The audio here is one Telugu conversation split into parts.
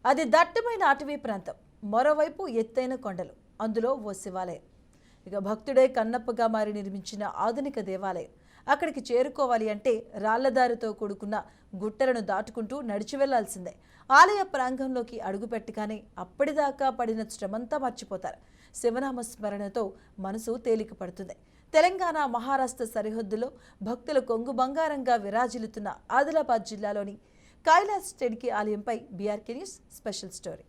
అది దట్టమైన అటవీ ప్రాంతం. మరోవైపు ఎత్తైన కొండలు, అందులో ఓ శివాలయం. ఇక భక్తుడే కన్నప్పగా మారి నిర్మించిన ఆధునిక దేవాలయం. అక్కడికి చేరుకోవాలి అంటే రాళ్లదారితో కూడుకున్న గుట్టలను దాటుకుంటూ నడిచి వెళ్లాల్సిందే. ఆలయ ప్రాంగంలోకి అడుగుపెట్టగానే అప్పటిదాకా పడిన శ్రమంతా మర్చిపోతారు. శివనామ స్మరణతో మనసు తేలిక పడుతుంది. తెలంగాణ మహారాష్ట్ర సరిహద్దులో భక్తుల కొంగు బంగారంగా విరాజిల్లుతున్న ఆదిలాబాద్ జిల్లాలోని కైలాస్ టెడికి ఆలయంపై BRK news special story.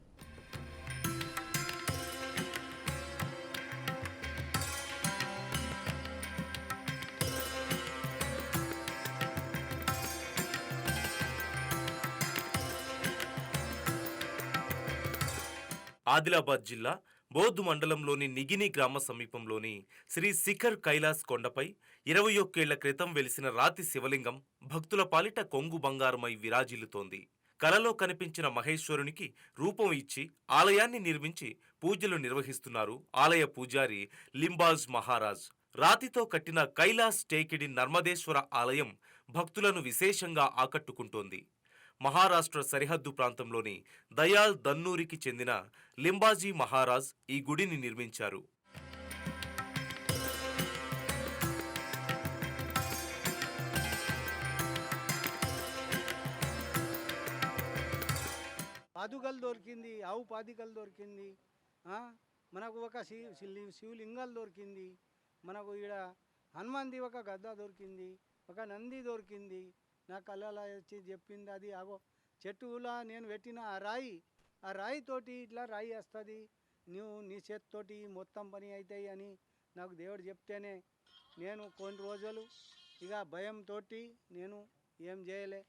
Adilabad జిల్లా బోధ్ మండలంలోని నిగిని గ్రామ సమీపంలోని శ్రీ శిఖర్ కైలాస్ కొండపై 21 ఏళ్ల క్రితం వెలిసిన రాతి శివలింగం భక్తుల పాలిట కొంగు బంగారమై విరాజిల్లుతోంది. కలలో కనిపించిన మహేశ్వరునికి రూపం ఇచ్చి ఆలయాన్ని నిర్మించి పూజలు నిర్వహిస్తున్నారు ఆలయ పూజారి లింబాజ్ మహారాజ్. రాతితో కట్టిన కైలాస్ టేకిడి నర్మదేశ్వర ఆలయం భక్తులను విశేషంగా ఆకట్టుకుంటోంది. మహారాష్ట్ర సరిహద్దు ప్రాంతంలోని దయాల్ దన్నూరికి చెందిన లింబాజీ మహారాజ్ ఈ గుడిని నిర్మించారు. పాదుకలు దొరికింది, ఆవు పాదికలు దొరికింది, మనకు ఒక శివలింగాలు దొరికింది, మనకు ఈడ హనుమంది ఒక గద్ద దొరికింది, ఒక నంది దొరికింది. నా కళ్ళలో వచ్చి చెప్పింది అది ఆగో చెట్టులా నేను పెట్టిన ఆ రాయితోటి ఇట్లా రాయి వస్తుంది, నువ్వు నీ చేతితోటి మొత్తం పని అవుతాయి అని నాకు దేవుడు చెప్తేనే నేను కొన్ని రోజులు ఇక భయంతో నేను ఏం చేయలే.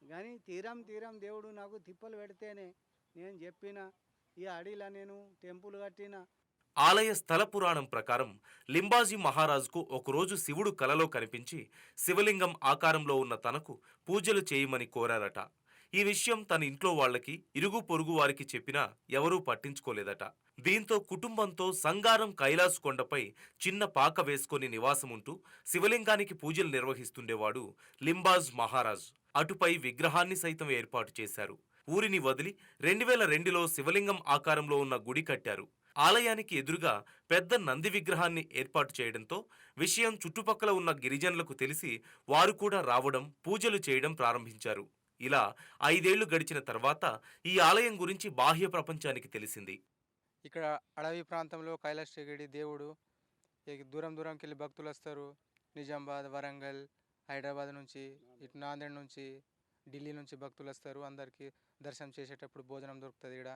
కానీ తీరం దేవుడు నాకు తిప్పలు పెడితేనే నేను చెప్పిన ఈ అడిలా నేను టెంపుల్ కట్టిన. ఆలయ స్థల పురాణం ప్రకారం లింబాజీ మహారాజుకు ఒకరోజు శివుడు కలలో కనిపించి శివలింగం ఆకారంలో ఉన్న తనకు పూజలు చేయమని కోరారట. ఈ విషయం తన ఇంట్లో వాళ్లకి ఇరుగు పొరుగు వారికి చెప్పినా ఎవరూ పట్టించుకోలేదట. దీంతో కుటుంబంతో సంగారం కైలాస్ కొండపై చిన్న పాక వేసుకొని నివాసముంటూ శివలింగానికి పూజలు నిర్వహిస్తుండేవాడు లింబాజ్ మహారాజ్. అటుపై విగ్రహాన్ని సైతం ఏర్పాటు చేశారు. ఊరిని వదిలి 2002లో శివలింగం ఆకారంలో ఉన్న గుడి కట్టారు. ఆలయానికి ఎదురుగా పెద్ద నంది విగ్రహాన్ని ఏర్పాటు చేయడంతో విషయం చుట్టుపక్కల ఉన్న గిరిజనులకు తెలిసి వారు కూడా రావడం, పూజలు చేయడం ప్రారంభించారు. ఇలా 5 ఏళ్లు గడిచిన తర్వాత ఈ ఆలయం గురించి బాహ్య ప్రపంచానికి తెలిసింది. ఇక్కడ అడవి ప్రాంతంలో కైలాస్ టేకిడి దేవుడు దూరంకి వెళ్ళి భక్తులు వస్తారు. నిజామాబాద్, వరంగల్, హైదరాబాద్ నుంచి, ఇటు నాందేడ్ నుంచి, ఢిల్లీ నుంచి భక్తులు వస్తారు. అందరికీ దర్శనం చేసేటప్పుడు భోజనం దొరుకుతుంది, ఇక్కడ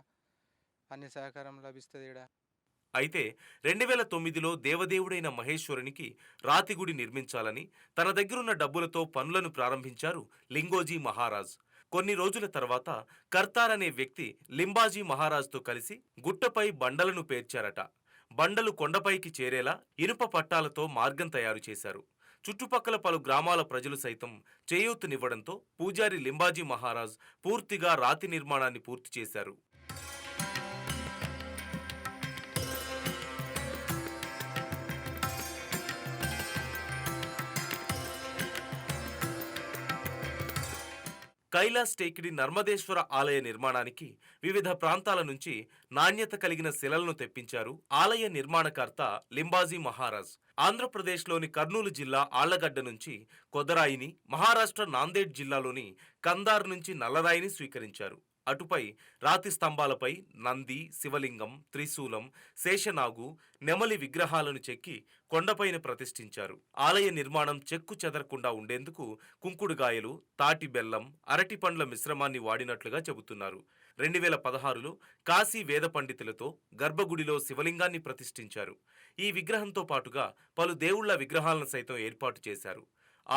అన్ని సహకారం లభిస్తుంది ఇక్కడ. అయితే 2009లో దేవదేవుడైన మహేశ్వరునికి రాతిగుడి నిర్మించాలని తన దగ్గరున్న డబ్బులతో పనులను ప్రారంభించారు లింగోజీ మహారాజ్. కొన్ని రోజుల తర్వాత కర్తార్ అనే వ్యక్తి లింబాజీ మహారాజ్తో కలిసి గుట్టపై బండలను పేర్చారట. బండలు కొండపైకి చేరేలా ఇనుప పట్టాలతో మార్గం తయారు చేశారు. చుట్టుపక్కల పలు గ్రామాల ప్రజలు సైతం చేయూతనివ్వడంతో పూజారి లింబాజీ మహారాజ్ పూర్తిగా రాతి నిర్మాణాన్ని పూర్తి చేశారు. కైలాస్ టేకిడి నర్మదేశ్వర ఆలయ నిర్మాణానికి వివిధ ప్రాంతాల నుంచి నాణ్యత కలిగిన శిలలను తెప్పించారు ఆలయ నిర్మాణకర్త లింబాజీ మహారాజ్. ఆంధ్రప్రదేశ్లోని కర్నూలు జిల్లా ఆళ్లగడ్డ నుంచి కొదరాయిని, మహారాష్ట్ర నాందేడ్ జిల్లాలోని కందార్ నుంచి నల్లరాయిని స్వీకరించారు. అటుపై రాతి స్తంభాలపై నంది, శివలింగం, త్రిశూలం, శేషనాగు, నెమలి విగ్రహాలను చెక్కి కొండపైన ప్రతిష్ఠించారు. ఆలయ నిర్మాణం చెక్కు చెదరకుండా ఉండేందుకు కుంకుడుగాయలు, తాటి బెల్లం, అరటి పండ్ల మిశ్రమాన్ని వాడినట్లుగా చెబుతున్నారు. 2016లో కాశీ వేద పండితులతో గర్భగుడిలో శివలింగాన్ని ప్రతిష్ఠించారు. ఈ విగ్రహంతో పాటుగా పలు దేవుళ్ల విగ్రహాలను సైతం ఏర్పాటు చేశారు.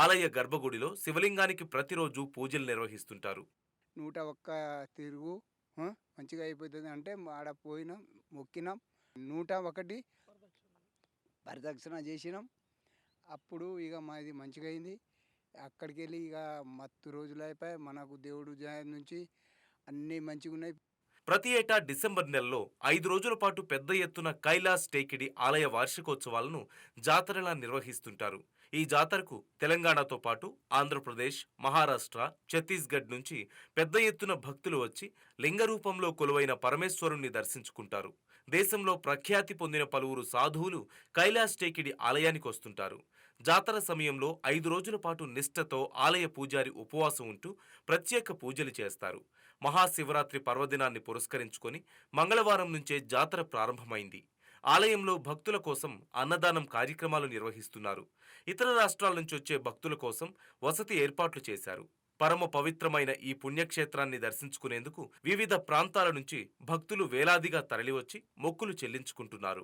ఆలయ గర్భగుడిలో శివలింగానికి ప్రతిరోజు పూజలు నిర్వహిస్తుంటారు. 101 తిరుగు మంచిగా అయిపోతుంది అంటే ఆడ పోయినాం, మొక్కినాం, 101 పరిదక్షిణ చేసినాం. అప్పుడు ఇక మాది మంచిగా అయింది. అక్కడికి వెళ్ళి ఇక మత్తు రోజులు అయిపోయి మనకు దేవుడు జాయం నుంచి అన్నీ మంచిగా ఉన్నాయి. ప్రతి ఏటా డిసెంబర్ నెలలో 5 రోజుల పాటు పెద్ద ఎత్తున కైలాస్ టేకిడి ఆలయ వార్షికోత్సవాలను జాతరలా నిర్వహిస్తుంటారు. ఈ జాతరకు తెలంగాణతో పాటు ఆంధ్రప్రదేశ్, మహారాష్ట్ర, ఛత్తీస్గఢ్ నుంచి పెద్ద ఎత్తున భక్తులు వచ్చి లింగ రూపంలో కొలువైన పరమేశ్వరుణ్ణి దర్శించుకుంటారు. దేశంలో ప్రఖ్యాతి పొందిన పలువురు సాధువులు కైలాస్ టేకిడి ఆలయానికి వస్తుంటారు. జాతర సమయంలో 5 రోజుల పాటు నిష్ఠతో ఆలయ పూజారి ఉపవాసం ఉంటూ ప్రత్యేక పూజలు చేస్తారు. మహాశివరాత్రి పర్వదినాన్ని పురస్కరించుకొని మంగళవారం నుంచే జాతర ప్రారంభమైంది. ఆలయంలో భక్తుల కోసం అన్నదానం కార్యక్రమాలు నిర్వహిస్తున్నారు. ఇతర రాష్ట్రాల నుంచి వచ్చే భక్తుల కోసం వసతి ఏర్పాట్లు చేశారు. పరమ పవిత్రమైన ఈ పుణ్యక్షేత్రాన్ని దర్శించుకునేందుకు వివిధ ప్రాంతాల నుంచి భక్తులు వేలాదిగా తరలివచ్చి మొక్కులు చెల్లించుకుంటున్నారు.